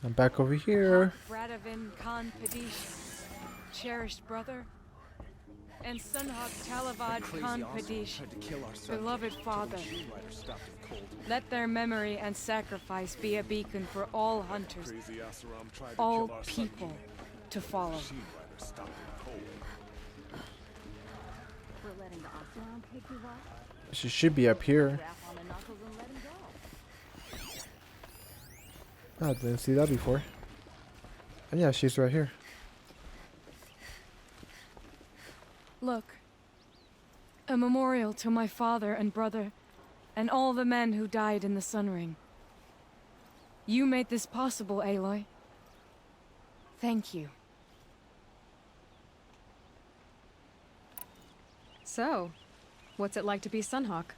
I'm back over here. Bradavin Khan Padish, cherished brother, and Sunhawk Talavad Khan Padish, beloved father. Let their memory and sacrifice be a beacon for all hunters, all people to follow. She should be up here. Oh, I didn't see that before. And yeah, she's right here. Look, a memorial to my father and brother, and all the men who died in the Sun Ring. You made this possible, Aloy. Thank you. So, what's it like to be Sunhawk?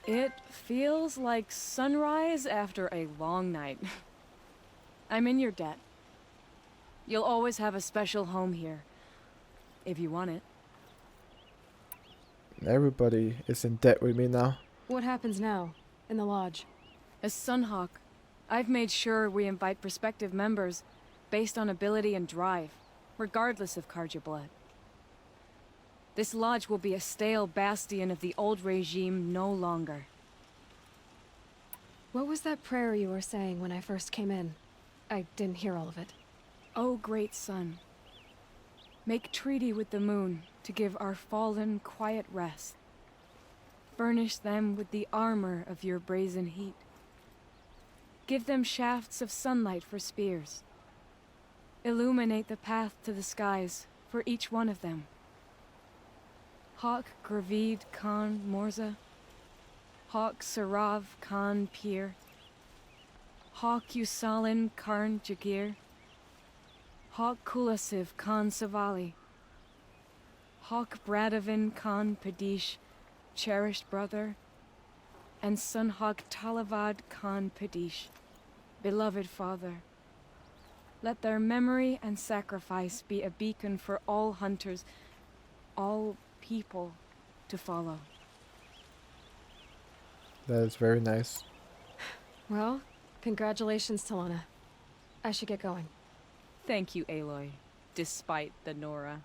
It feels like sunrise after a long night. I'm in your debt. You'll always have a special home here, if you want it. Everybody is in debt with me now. What happens now, in the lodge? As Sunhawk, I've made sure we invite prospective members based on ability and drive, regardless of Karja blood. This lodge will be a stale bastion of the old regime no longer. What was that prayer you were saying when I first came in? I didn't hear all of it. O great sun, make treaty with the moon to give our fallen quiet rest. Furnish them with the armor of your brazen heat. Give them shafts of sunlight for spears. Illuminate the path to the skies for each one of them. Hawk Gravid Khan Morza, Hawk Sarav Khan Pir, Hawk Usalin Karn Jagir, Hawk Kulasiv Khan Savali, Hawk Bradavin Khan Padish, cherished brother, and Sunhawk Talavad Khan Padish, beloved father. Let their memory and sacrifice be a beacon for all hunters, all people to follow. That is very nice. Well, congratulations, Talana. I should get going. Thank you, Aloy, despite the Nora.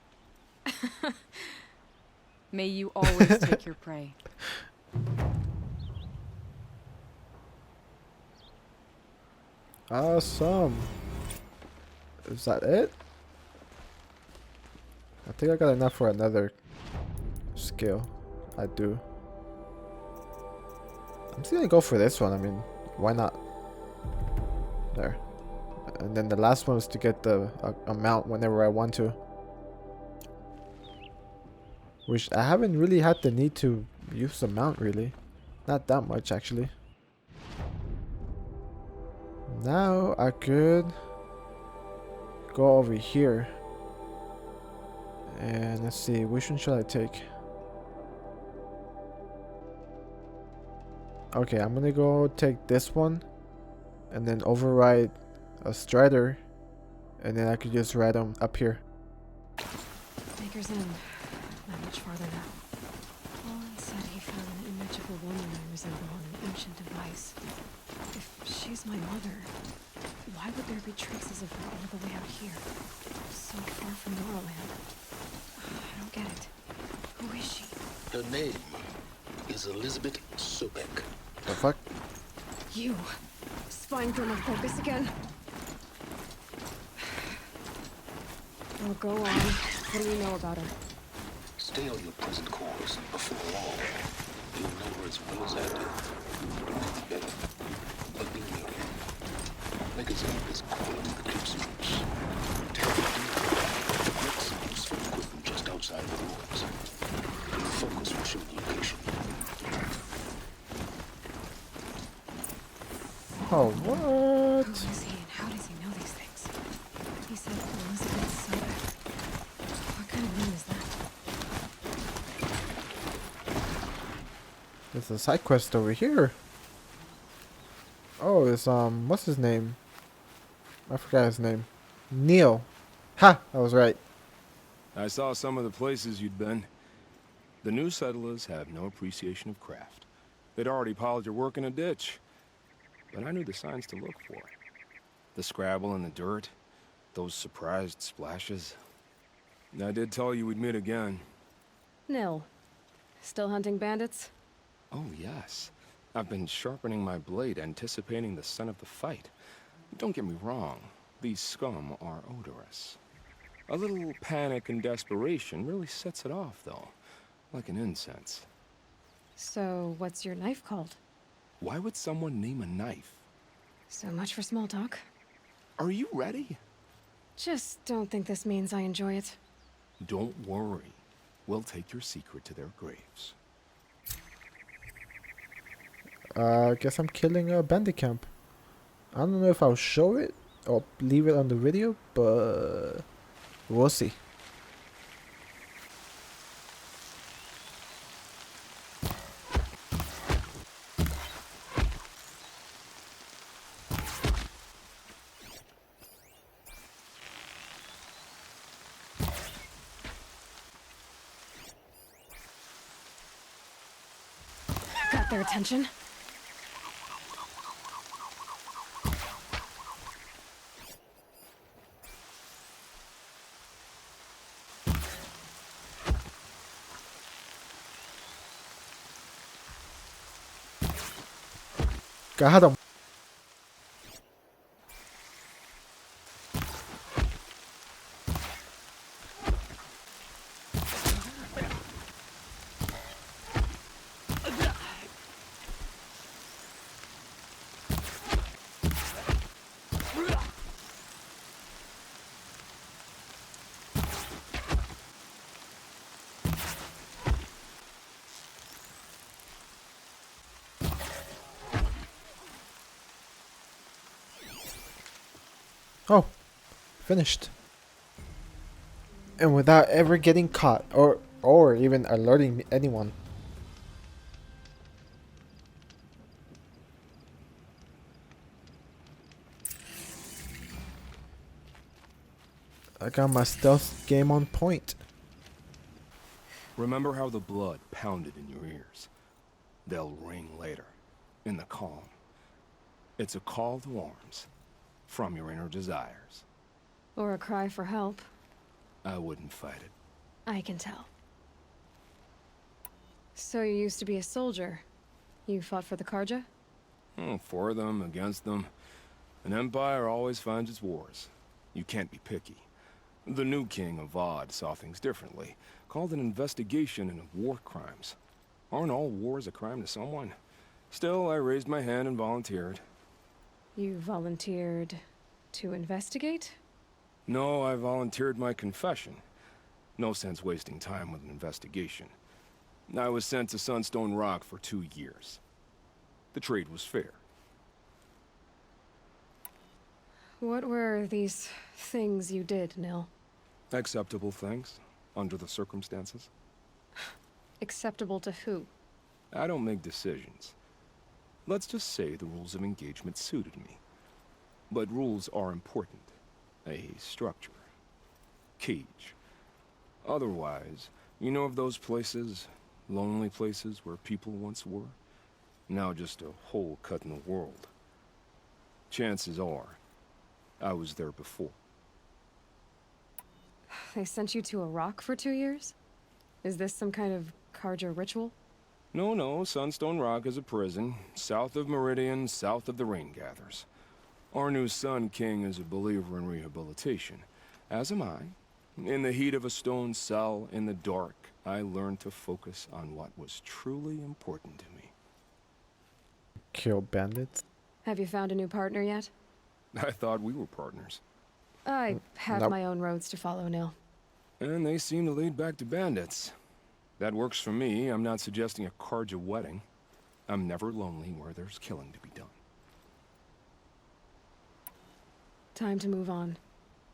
May you always take your prey. Awesome. Is that it? I think I got enough for another skill. I do. I'm just gonna go for this one. I mean, why not? There. And then the last one is to get the amount whenever I want to. Which I haven't really had the need to use the mount really. Not that much actually. Now I could go over here. And let's see, which one should I take? Okay, I'm gonna go take this one and then override a strider, and then I could just ride them up here. Baker's Inn. Not much farther now. Olin said he found an image of a woman I resemble on an ancient device. If she's my mother, why would there be traces of her all the way out here? So far from Norland. I don't get it. Who is she? Her name is Elizabeth Sobek. The fuck? You. Spying through my focus again? Oh, go on. What do you know about her? Stay on your present course. Before long, you'll know her as well as I do. Better. But be wary. Maker's Inn is calling the Eclipse Roots. Take it deep. Get some useful equipment just outside the ruins. Your focus will show the location. Oh, what? Who is he and how does he know these things? He said Elizabeth Sobek. What kind of name is that? There's a side quest over here. Oh, it's what's his name? I forgot his name. Neil. Ha! I was right. I saw some of the places you'd been. The new settlers have no appreciation of craft. They'd already piled your work in a ditch. But I knew the signs to look for. The scrabble in the dirt, those surprised splashes. I did tell you we'd meet again. Nil. Still hunting bandits? Oh, yes. I've been sharpening my blade, anticipating the scent of the fight. Don't get me wrong, these scum are odorous. A little panic and desperation really sets it off, though, like an incense. So, what's your knife called? Why would someone name a knife? So much for small talk. Are you ready? Just don't think this means I enjoy it. Don't worry. We'll take your secret to their graves. Guess I'm killing a bandit camp. I don't know if I'll show it or leave it on the video, but we'll see. Got their attention? Got him. Oh, finished. And without ever getting caught or even alerting anyone. I got my stealth game on point. Remember how the blood pounded in your ears? They'll ring later, in the calm. It's a call to arms, from your inner desires. Or a cry for help. I wouldn't fight it. I can tell. So you used to be a soldier. You fought for the Karja? For them, against them. An empire always finds its wars. You can't be picky. The new king of Vod saw things differently. Called an investigation into war crimes. Aren't all wars a crime to someone? Still, I raised my hand and volunteered. You volunteered to investigate? No, I volunteered my confession. No sense wasting time with an investigation. I was sent to Sunstone Rock for 2 years. The trade was fair. What were these things you did, Nil? Acceptable things, under the circumstances. Acceptable to who? I don't make decisions. Let's just say the rules of engagement suited me. But rules are important. A structure. Cage. Otherwise, you know of those places, lonely places where people once were? Now just a hole cut in the world. Chances are, I was there before. They sent you to a rock for 2 years? Is this some kind of Karja ritual? No, Sunstone Rock is a prison, south of Meridian, south of the Rain Gathers. Our new Sun King is a believer in rehabilitation, as am I. In the heat of a stone cell, in the dark, I learned to focus on what was truly important to me. Kill bandits. Have you found a new partner yet? I thought we were partners. I have Nope. my own roads to follow, Nil. And they seem to lead back to bandits. That works for me. I'm not suggesting a Karja wedding. I'm never lonely where there's killing to be done. Time to move on.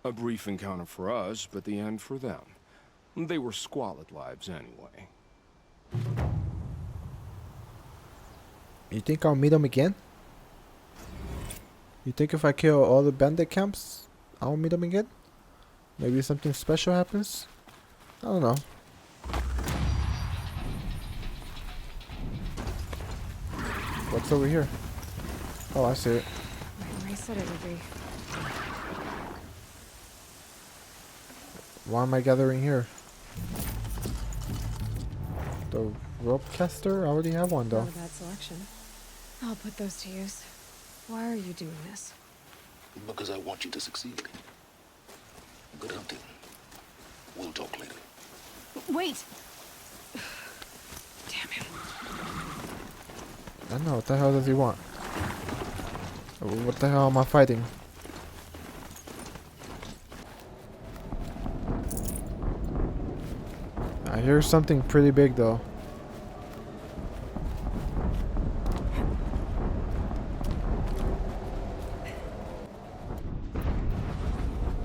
A brief encounter for us, but the end for them. They were squalid lives anyway. You think I'll meet them again? You think if I kill all the bandit camps, I'll meet them again? Maybe something special happens? I don't know. What's over here? Oh, I see it. Right where I said it would be. Why am I gathering here? The rope caster? I already have one though. Not a bad selection. I'll put those to use. Why are you doing this? Because I want you to succeed. Good hunting. We'll talk later. Wait! Damn him. I know, what the hell does he want? What the hell am I fighting? I hear something pretty big though.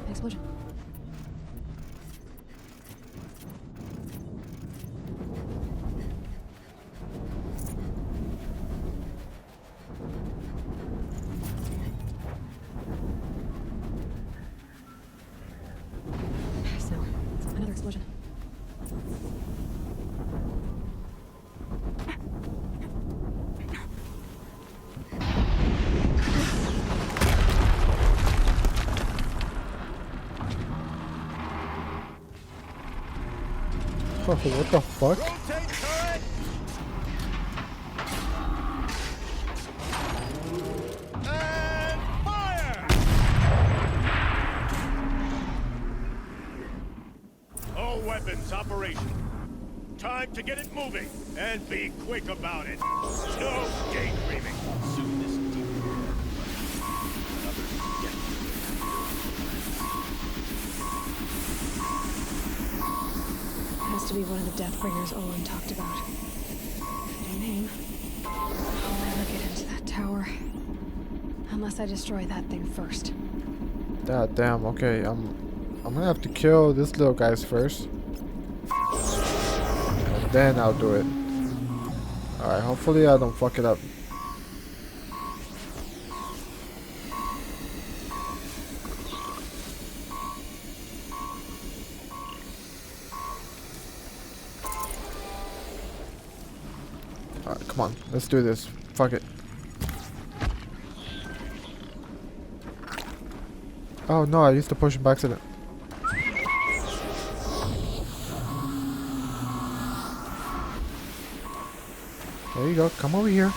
Explosion. So, another explosion. Oh, what the fuck? Rotate turret! And fire! All weapons operational. Time to get it moving, and be quick about it. No daydreaming. Soon this deep Has to be one of the Deathbringers Olin talked about. Fitting name. I'll never get into that tower. Unless I destroy that thing first. God damn, okay, I'm gonna have to kill this little guys first. And then I'll do it. Alright, hopefully I don't fuck it up. Alright, come on, let's do this. Fuck it. Oh no, I used to push him by accident. There you go, come over here.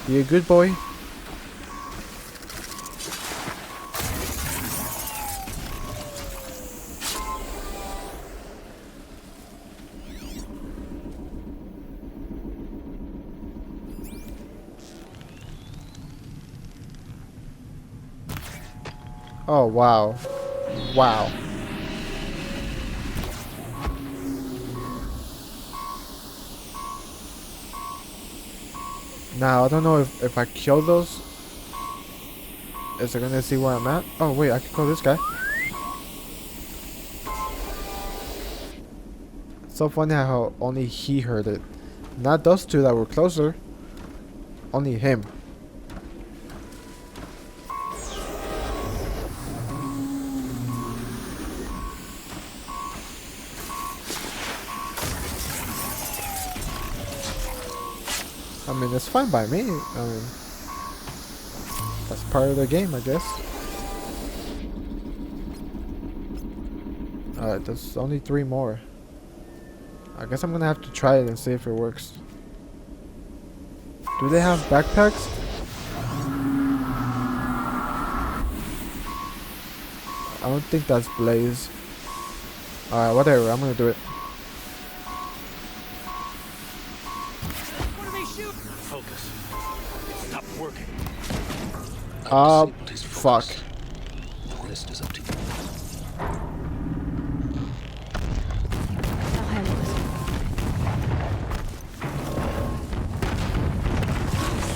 Be a good boy. Oh wow. Wow. Now, I don't know if I kill those, is it gonna see where I'm at? Oh wait, I can kill this guy. It's so funny how only he heard it. Not those two that were closer. Only him. I mean, it's fine by me. I mean, that's part of the game, I guess. Alright, there's only 3 more. I guess I'm gonna have to try it and see if it works. Do they have backpacks? I don't think that's Blaze. Alright, whatever, I'm gonna do it. focus. It stopped working. Fuck. The rest is up to you. I'll handle it.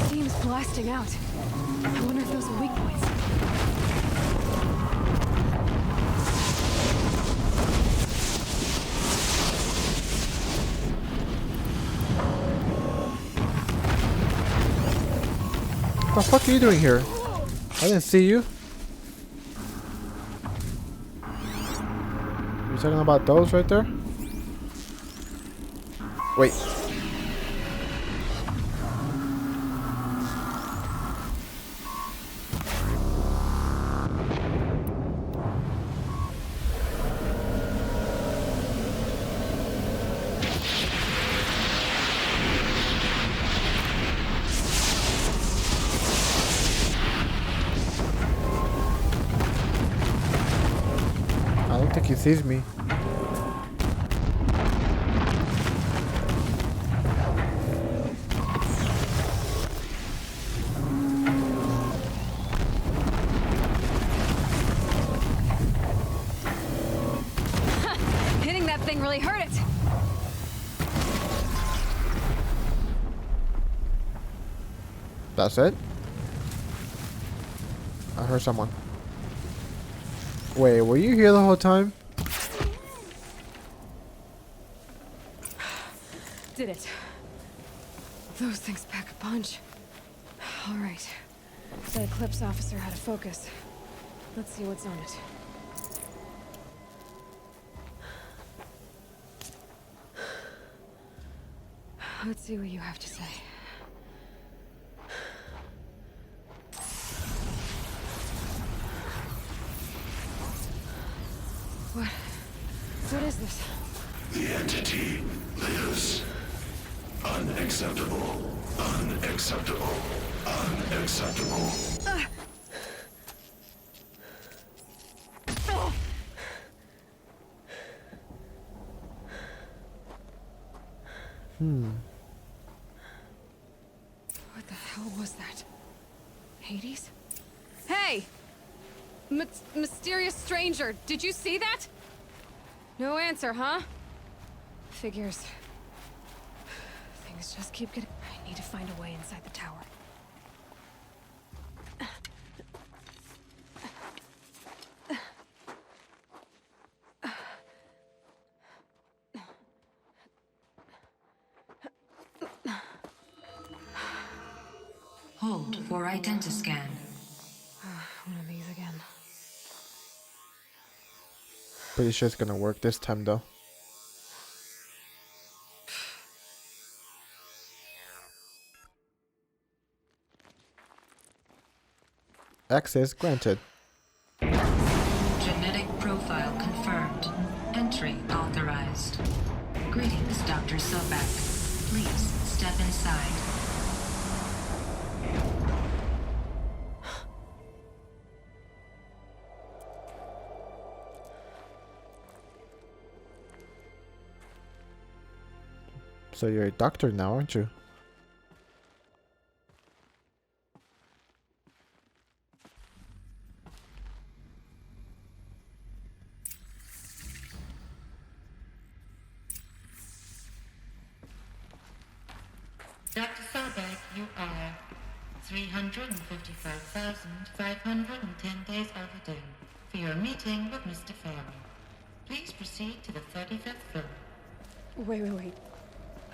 Steam's blasting out. I wonder if those are weak points. What the fuck are you doing here? I didn't see you. You talking about those right there? Wait. sees me. Hitting that thing really hurt it. That's it? I heard someone. Wait, were you here the whole time? Did it. Those things pack a punch. All right. That Eclipse officer had a focus. Let's see what's on it. Let's see what you have to say. What is this? The entity lives. Unacceptable. Unacceptable. Unacceptable. What the hell was that? Hades? Hey! Mysterious stranger, did you see that? No answer, huh? Figures. Things just keep getting... I need to find a way inside the tower. Hold for identiscan. One of these again. Pretty sure it's gonna work this time though. Access granted. Genetic profile confirmed. Entry authorized. Greetings, Dr. Sobek. Please step inside. So you're a doctor now, aren't you? Dr. Sobek, you are 355,510 days overdue for your meeting with Mr. Farrell. Please proceed to the 35th floor. Wait.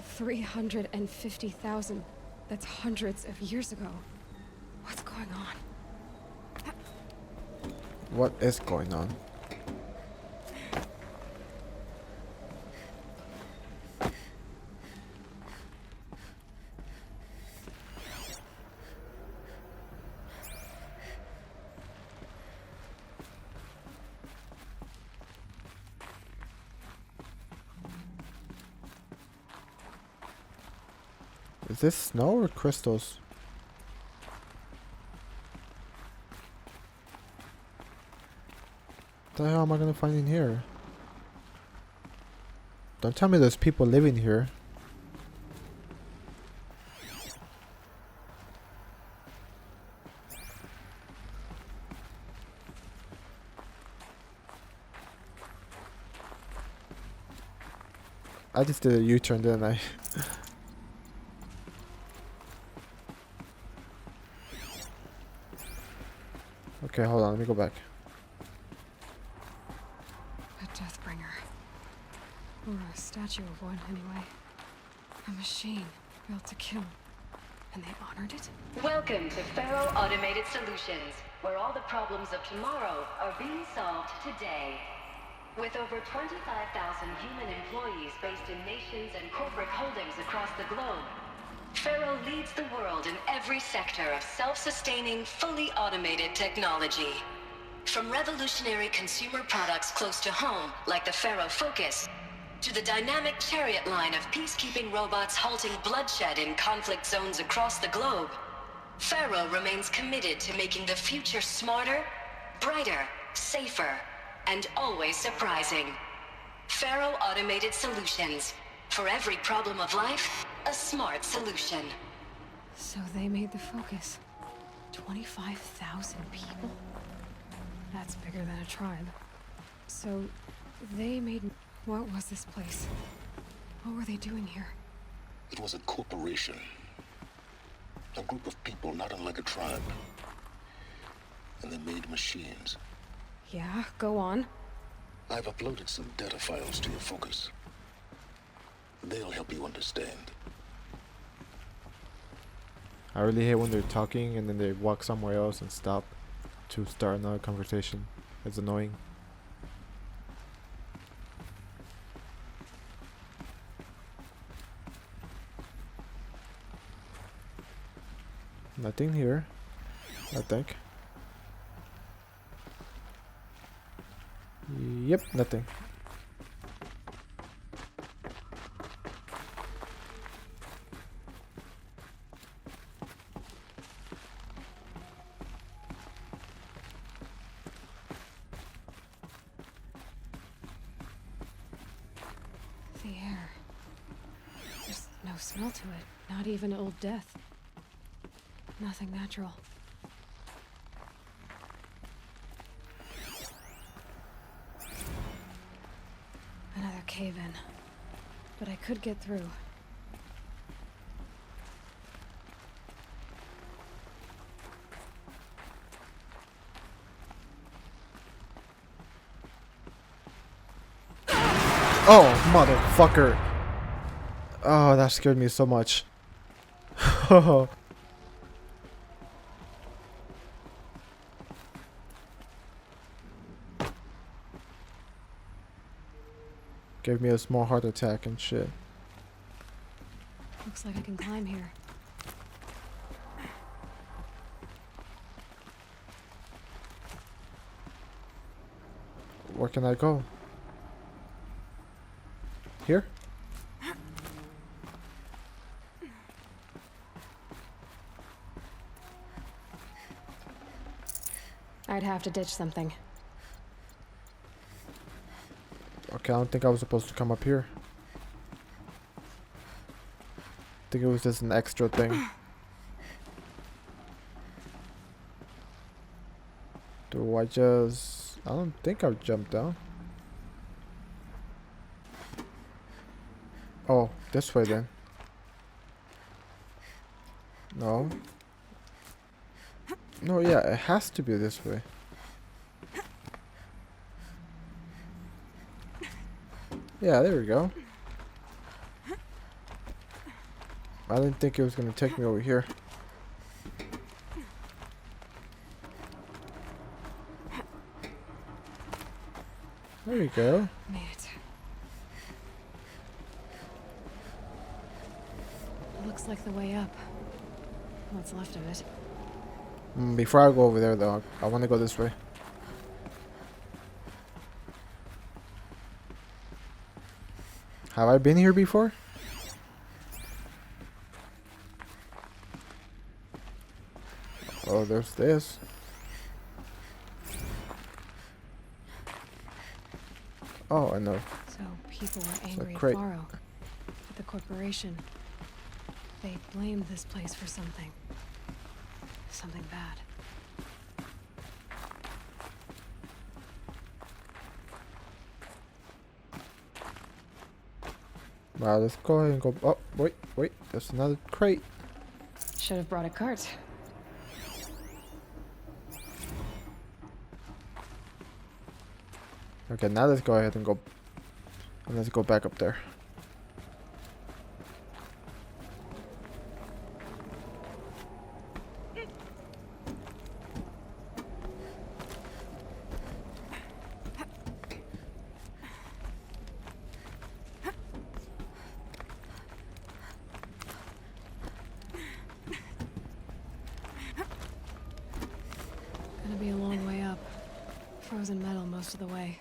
350,000. That's hundreds of years ago. What's going on? What is going on? Is this snow or crystals? What the hell am I gonna find in here? Don't tell me there's people living here. I just did a U-turn, didn't I? Okay, hold on, let me go back. A Deathbringer. Or a statue of one, anyway. A machine built to kill. And they honored it? Welcome to Faro Automated Solutions, where all the problems of tomorrow are being solved today. With over 25,000 human employees based in nations and corporate holdings across the globe, Faro leads the world in every sector of self-sustaining, fully automated technology. From revolutionary consumer products close to home, like the Faro Focus, to the dynamic chariot line of peacekeeping robots halting bloodshed in conflict zones across the globe, Faro remains committed to making the future smarter, brighter, safer, and always surprising. Faro Automated Solutions. For every problem of life, a smart solution. So they made the focus. 25,000 people? That's bigger than a tribe. So they made... What was this place? What were they doing here? It was a corporation. A group of people not unlike a tribe. And they made machines. Yeah, go on. I've uploaded some data files to your focus. They'll help you understand. I really hate when they're talking and then they walk somewhere else and stop to start another conversation. It's annoying. Nothing here, I think. Yep, nothing. The air. There's no smell to it. Not even old death. Nothing natural. Another cave-in. But I could get through. Oh, motherfucker. Oh, that scared me so much. Gave me a small heart attack and shit. Looks like I can climb here. Where can I go? Here? I'd have to ditch something. Okay, I don't think I was supposed to come up here. I think it was just an extra thing. Do I just... I don't think I've jumped down. Oh, this way then. No. No, yeah, it has to be this way. Yeah, there we go. I didn't think it was gonna take me over here. There we go. Made it. Looks like the way up. What's left of it. Before I go over there though, I want to go this way. Have I been here before? Oh, there's this. Oh, I know. So people were angry at crate. Faro. At the corporation. They blamed this place for something. Something bad. Wow, let's go ahead and go. Oh, wait, there's another crate. Should have brought a cart. Okay, now let's go ahead and go. And let's go back up there. Gonna be a long way up. Frozen metal most of the way.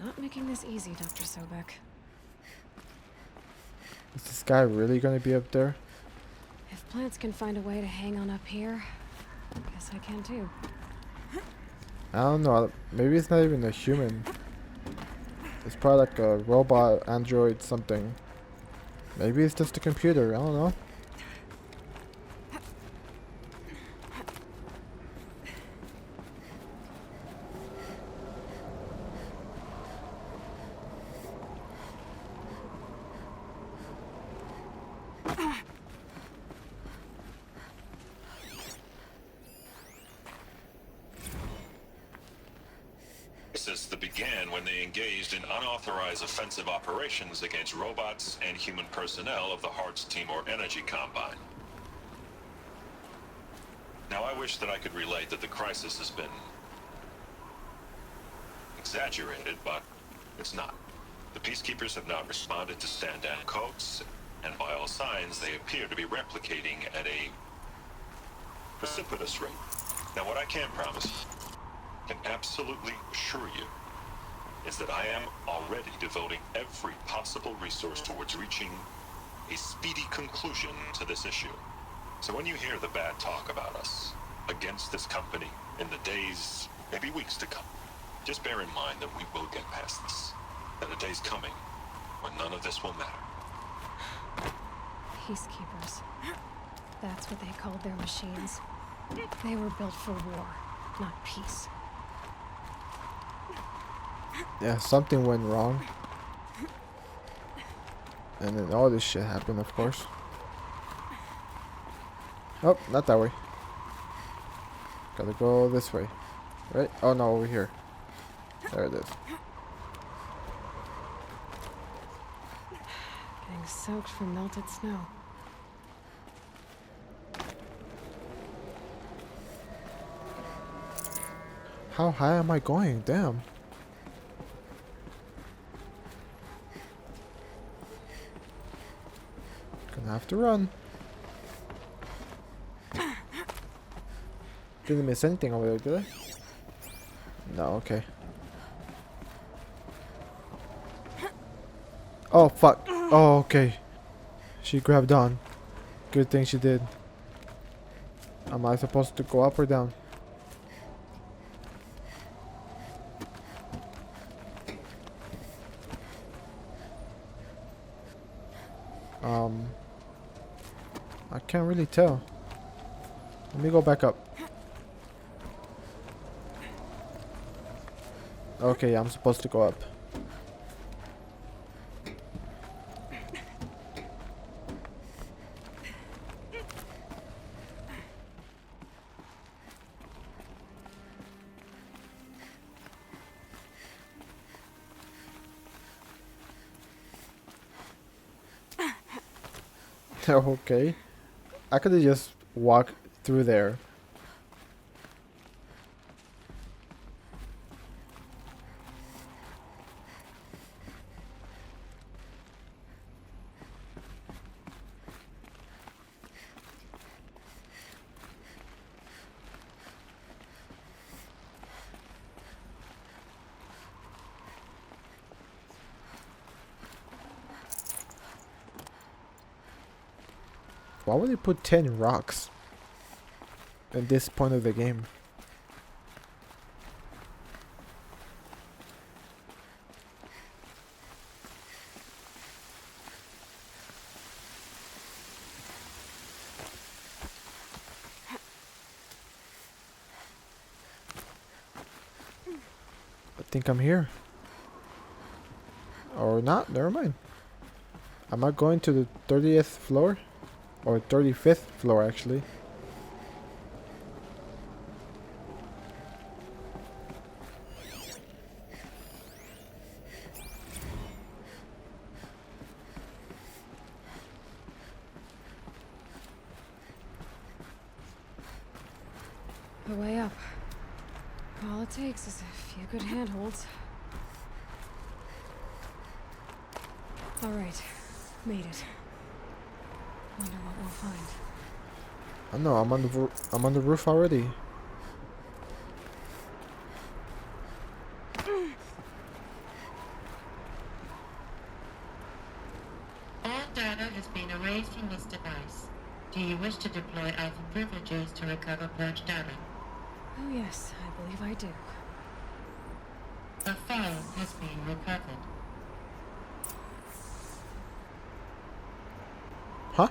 Not making this easy, Dr. Sobek. Is this guy really gonna be up there? If plants can find a way to hang on up here, I guess I can too. I don't know. Maybe it's not even a human. It's probably like a robot, android, something. Maybe it's just a computer. I don't know. That began when they engaged in unauthorized offensive operations against robots and human personnel of the Hearts Timor Energy Combine. Now, I wish that I could relate that the crisis has been exaggerated, but it's not. The peacekeepers have not responded to stand-down codes, and by all signs, they appear to be replicating at a precipitous rate. Now, what I can promise, can absolutely assure you, is that I am already devoting every possible resource towards reaching a speedy conclusion to this issue. So when you hear the bad talk about us against this company in the days, maybe weeks to come, just bear in mind that we will get past this. That a day's coming when none of this will matter. Peacekeepers. That's what they called their machines. They were built for war, not peace. Yeah, something went wrong. And then all this shit happened, of course. Oh, not that way. Gotta go this way. Right? Oh no, over here. There it is. Getting soaked from melted snow. How high am I going? Damn. Gonna have to run. Didn't miss anything over there, did I? No, okay. Oh, fuck. Oh, okay. She grabbed on. Good thing she did. Am I supposed to go up or down? I can't really tell. Let me go back up. Okay, I'm supposed to go up. Okay. I could have just walked through there. Why would they put 10 rocks at this point of the game? I think I'm here. Or not, never mind. Am I going to the 30th floor? Or 35th floor, actually. The way up. All it takes is a few good handholds. All right, made it. Wonder what we'll find. I know, I'm on the roof already. All data has been erased from this device. Do you wish to deploy alpha privileges to recover purged data? Oh yes, I believe I do. A file has been recovered. Huh?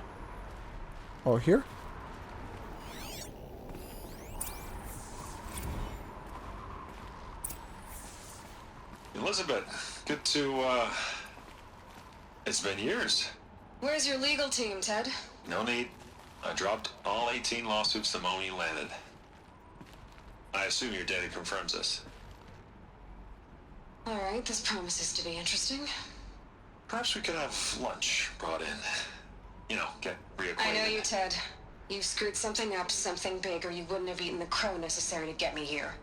Oh, here? Elizabeth, good to, it's been years. Where's your legal team, Ted? No need. I dropped all 18 lawsuits the moment you landed. I assume your data confirms this. Alright, this promises to be interesting. Perhaps we could have lunch brought in. You know, get reacquainted. I know you, Ted. You've screwed something up, something big, or you wouldn't have eaten the crow necessary to get me here.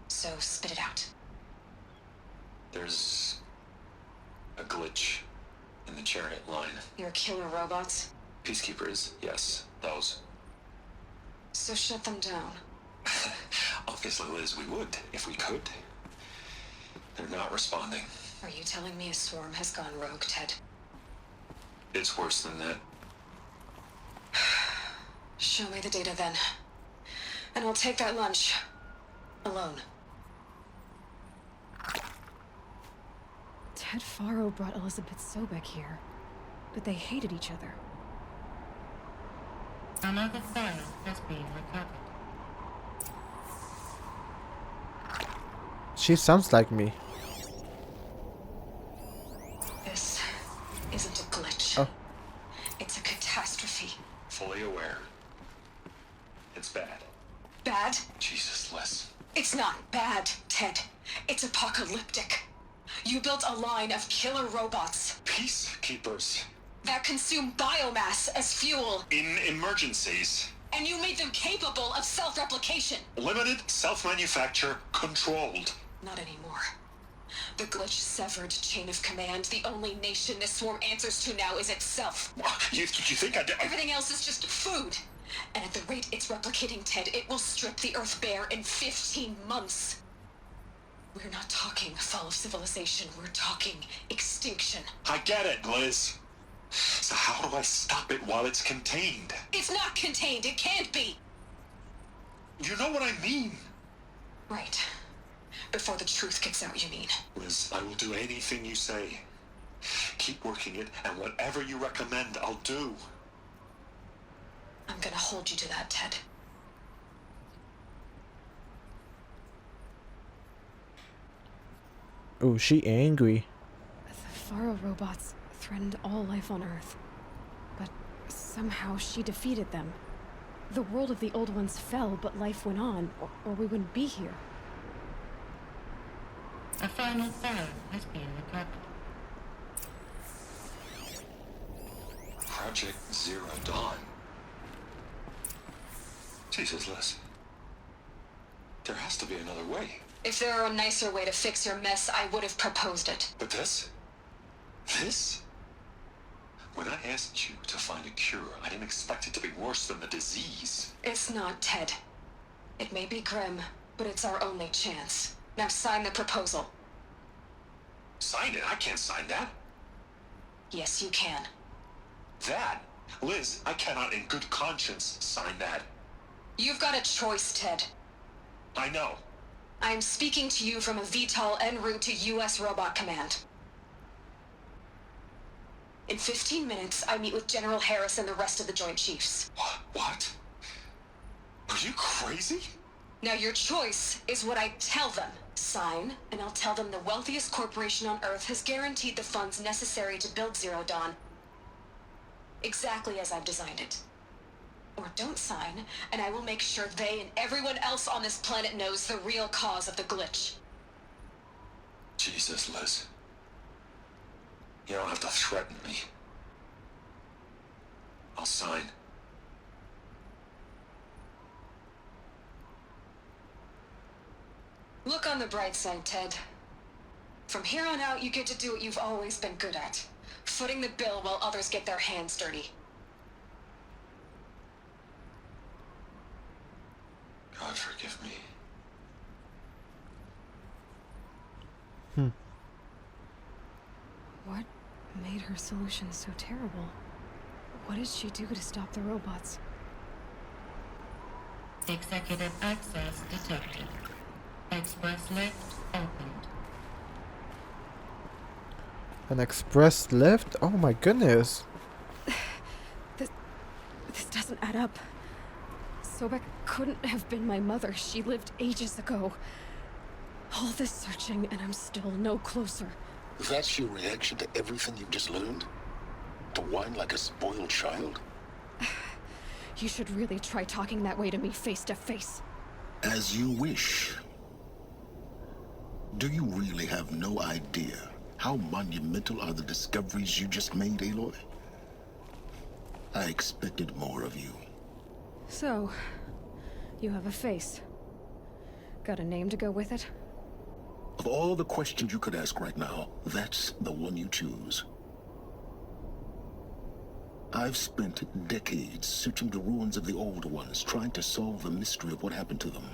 So, spit it out. There's a glitch in the chariot line. Your killer robots? Peacekeepers, yes, those. So shut them down. Obviously, Liz, we would, if we could. They're not responding. Are you telling me a swarm has gone rogue, Ted? It's worse than that. Show me the data then. And I'll take that lunch. Alone. Ted Faro brought Elizabeth Sobek here, but they hated each other. Another file has been recovered. She sounds like me. This isn't a glitch. Oh. It's a catastrophe. Fully aware. It's bad. Bad? Jesus, Liz. It's not bad, Ted. It's apocalyptic. You built a line of killer robots Peacekeepers. that consume biomass as fuel, In emergencies. and you made them capable of self-replication. Limited, self-manufacture, controlled. Not anymore. The glitch severed chain of command. The only nation this swarm answers to now is itself. You think I... Everything else is just food. And at the rate it's replicating, Ted, it will strip the Earth bare in 15 months. We're not talking fall of civilization. We're talking extinction. I get it, Liz. So how do I stop it while it's contained? It's not contained. It can't be. You know what I mean. Right. Before the truth gets out, you mean? Liz, I will do anything you say. Keep working it, and whatever you recommend, I'll do. I'm gonna hold you to that, Ted. Oh, she angry. The Faro robots threatened all life on Earth. But somehow she defeated them. The world of the old ones fell, but life went on, or we wouldn't be here. A final file has been recovered. Project Zero Dawn. Jesus, Liz. There has to be another way. If there were a nicer way to fix your mess, I would have proposed it. But this? This? When I asked you to find a cure, I didn't expect it to be worse than the disease. It's not, Ted. It may be grim, but it's our only chance. Now sign the proposal. Sign it? I can't sign that. Yes, you can. That? Liz, I cannot in good conscience sign that. You've got a choice, Ted. I know. I'm speaking to you from a VTOL en route to U.S. Robot Command. In 15 minutes, I meet with General Harris and the rest of the Joint Chiefs. What? Are you crazy? Now your choice is what I tell them. Sign, and I'll tell them the wealthiest corporation on Earth has guaranteed the funds necessary to build Zero Dawn. Exactly as I've designed it. Or don't sign, and I will make sure they and everyone else on this planet knows the real cause of the glitch. Jesus, Liz. You don't have to threaten me. I'll sign. Look on the bright side, Ted. From here on out, you get to do what you've always been good at. Footing the bill while others get their hands dirty. God forgive me. What made her solution so terrible? What did she do to stop the robots? Executive access detected. Express lift opened. An express lift? Oh my goodness. This doesn't add up. Sobek couldn't have been my mother. She lived ages ago. All this searching, and I'm still no closer. That's your reaction to everything you've just learned? To whine like a spoiled child? You should really try talking that way to me face to face. As you wish. Do you really have no idea how monumental are the discoveries you just made, Aloy? I expected more of you. So, you have a face. Got a name to go with it? Of all the questions you could ask right now, that's the one you choose. I've spent decades searching the ruins of the old ones, trying to solve the mystery of what happened to them.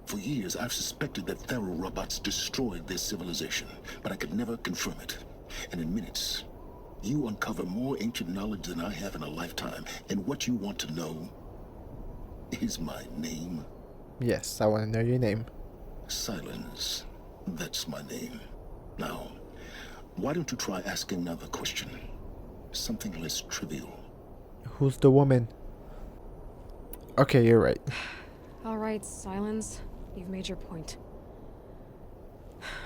For years, I've suspected that Thero robots destroyed their civilization, but I could never confirm it. And in minutes, you uncover more ancient knowledge than I have in a lifetime, and what you want to know is my name. Yes, I want to know your name. Silence. That's my name. Now, why don't you try asking another question? Something less trivial. Who's the woman? Okay, you're right. All right, Silence. You've made your point.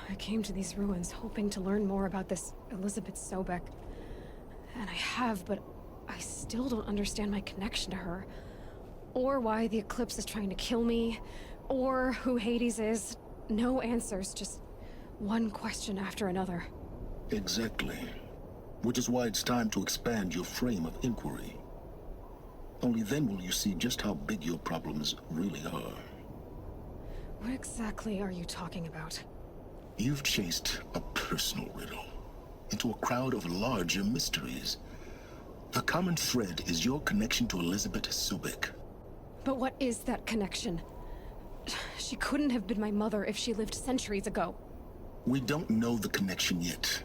I came to these ruins hoping to learn more about this Elizabeth Sobek. And I have, but I still don't understand my connection to her. Or why the Eclipse is trying to kill me. Or who Hades is. No answers, just one question after another. Exactly. Which is why it's time to expand your frame of inquiry. Only then will you see just how big your problems really are. What exactly are you talking about? You've chased a personal riddle into a crowd of larger mysteries. The common thread is your connection to Elizabeth Sobek. But what is that connection? She couldn't have been my mother if she lived centuries ago. We don't know the connection yet.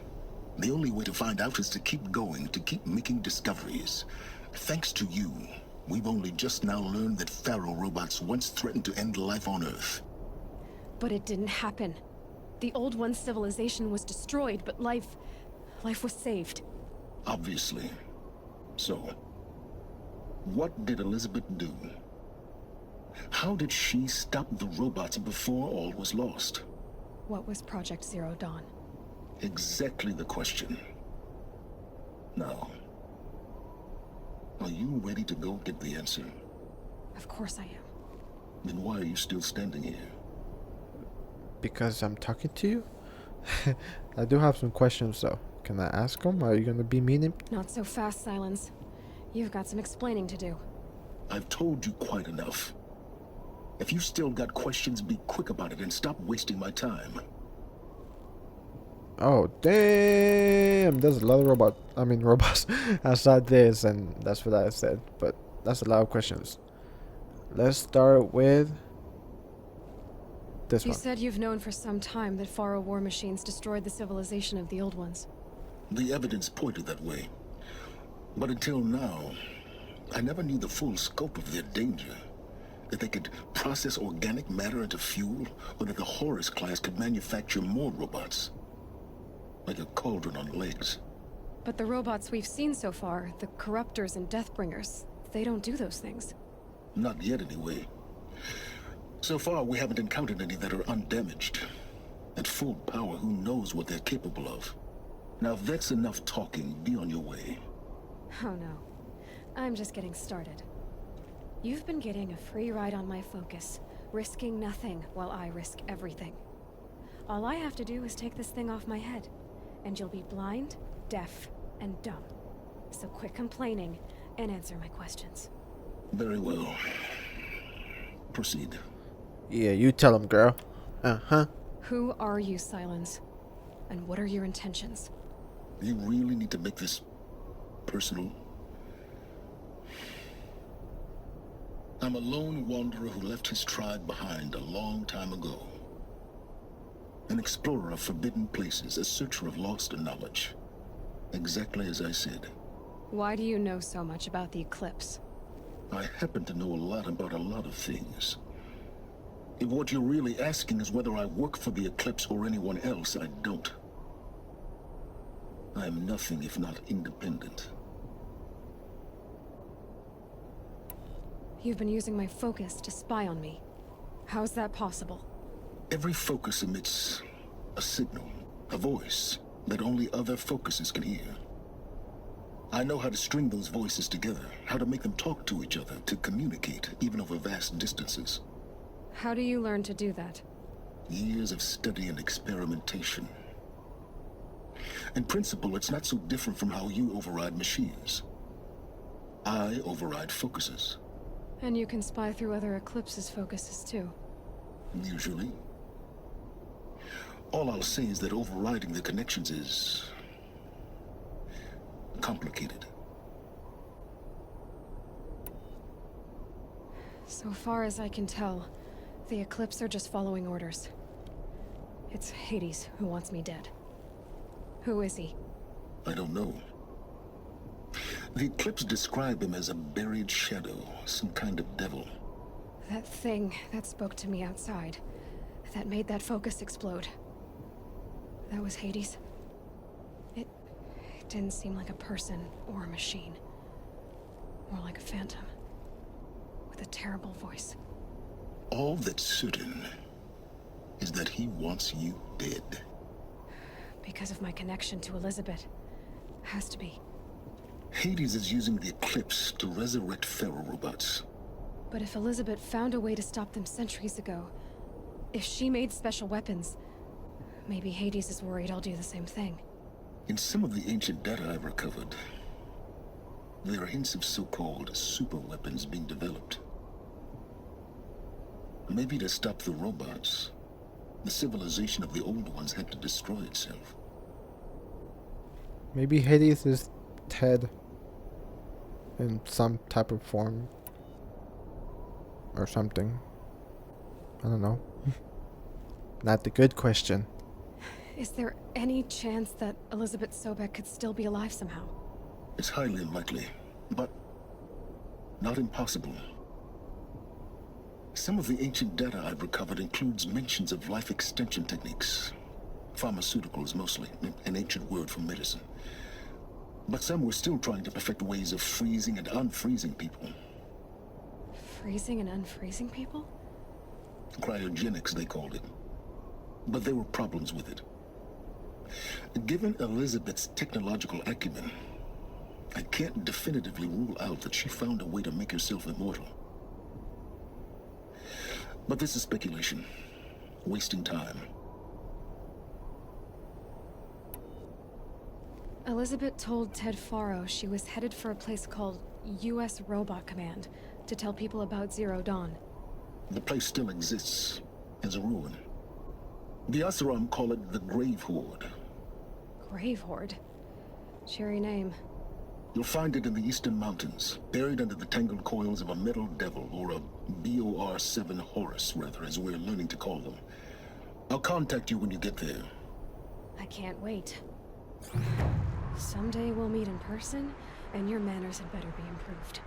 The only way to find out is to keep going, to keep making discoveries. Thanks to you, we've only just now learned that Pharaoh robots once threatened to end life on Earth. But it didn't happen. The Old One's civilization was destroyed, but life was saved. Obviously. So, what did Elizabeth do? How did she stop the robots before all was lost? What was Project Zero Dawn? Exactly the question. Now, are you ready to go get the answer? Of course I am. Then why are you still standing here? Because I'm talking to you? I do have some questions though. Can I ask them? Are you gonna be mean? Not so fast, Silence. You've got some explaining to do. I've told you quite enough. If you still got questions, be quick about it and stop wasting my time. Oh, damn. There's a lot of robots outside this, and that's what I said. But that's a lot of questions. Let's start with this You one. said you've known for some time that Pharaoh war machines destroyed the civilization of the Old Ones. The evidence pointed that way. But until now, I never knew the full scope of their danger. That they could process organic matter into fuel, or that the Horus class could manufacture more robots. Like a cauldron on legs. But the robots we've seen so far, the Corruptors and Deathbringers, they don't do those things. Not yet, anyway. So far, we haven't encountered any that are undamaged. At full power, who knows what they're capable of? Now, if that's enough talking, be on your way. Oh no. I'm just getting started. You've been getting a free ride on my focus, risking nothing while I risk everything. All I have to do is take this thing off my head, and you'll be blind, deaf, and dumb. So quit complaining and answer my questions. Very well. Proceed. Yeah, you tell him, girl. Uh-huh. Who are you, Silence? And what are your intentions? You really need to make this personal? I'm a lone wanderer who left his tribe behind a long time ago. An explorer of forbidden places, a searcher of lost knowledge. Exactly as I said. Why do you know so much about the Eclipse? I happen to know a lot about a lot of things. If what you're really asking is whether I work for the Eclipse or anyone else, I don't. I am nothing if not independent. You've been using my focus to spy on me. How is that possible? Every focus emits a signal, a voice that only other focuses can hear. I know how to string those voices together, how to make them talk to each other, to communicate, even over vast distances. How do you learn to do that? Years of study and experimentation. In principle, it's not so different from how you override machines. I override focuses. And you can spy through other Eclipse's focuses too. Usually. All I'll say is that overriding the connections is complicated. So far as I can tell, the Eclipse are just following orders. It's Hades who wants me dead. Who is he? I don't know. The Eclipse describe him as a buried shadow, some kind of devil. That thing that spoke to me outside, that made that focus explode. That was Hades. It didn't seem like a person or a machine. More like a phantom. With a terrible voice. All that's certain is that he wants you dead. Because of my connection to Elizabeth. Has to be. Hades is using the Eclipse to resurrect feral robots. But if Elizabeth found a way to stop them centuries ago, if she made special weapons, maybe Hades is worried I'll do the same thing. In some of the ancient data I've recovered, there are hints of so-called super weapons being developed. Maybe to stop the robots, the civilization of the old ones had to destroy itself. Maybe Hades is Ted in some type of form or something. I don't know. Not the good question. Is there any chance that Elizabeth Sobek could still be alive somehow? It's highly unlikely, but not impossible. Some of the ancient data I've recovered includes mentions of life extension techniques. Pharmaceuticals mostly, an ancient word for medicine. But some were still trying to perfect ways of freezing and unfreezing people. Freezing and unfreezing people? Cryogenics, they called it. But there were problems with it. Given Elizabeth's technological acumen, I can't definitively rule out that she found a way to make herself immortal. But this is speculation. Wasting time. Elizabeth told Ted Faro she was headed for a place called U.S. Robot Command to tell people about Zero Dawn. The place still exists as a ruin. The Asuram call it the Grave Horde. Grave Horde? Cheery name. You'll find it in the eastern mountains, buried under the tangled coils of a metal devil, or a BOR-7 Horus, rather, as we're learning to call them. I'll contact you when you get there. I can't wait. Someday we'll meet in person, and your manners had better be improved.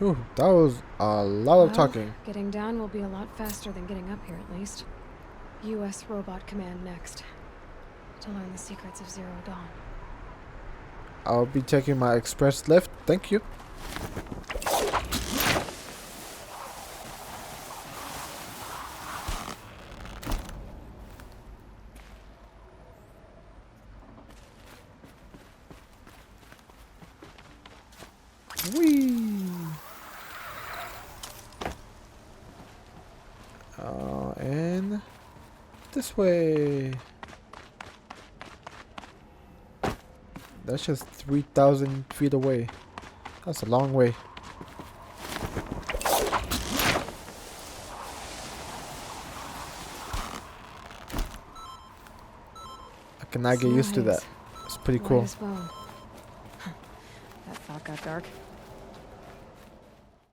Ooh, that was a lot of talking. Getting down will be a lot faster than getting up here, at least. U.S. Robot Command next. To learn the secrets of Zero Dawn. I'll be taking my express lift. Thank you. Whee! And this way. That's just 3,000 feet away. That's a long way. I cannot get used to that. It's pretty cool. That thought got dark.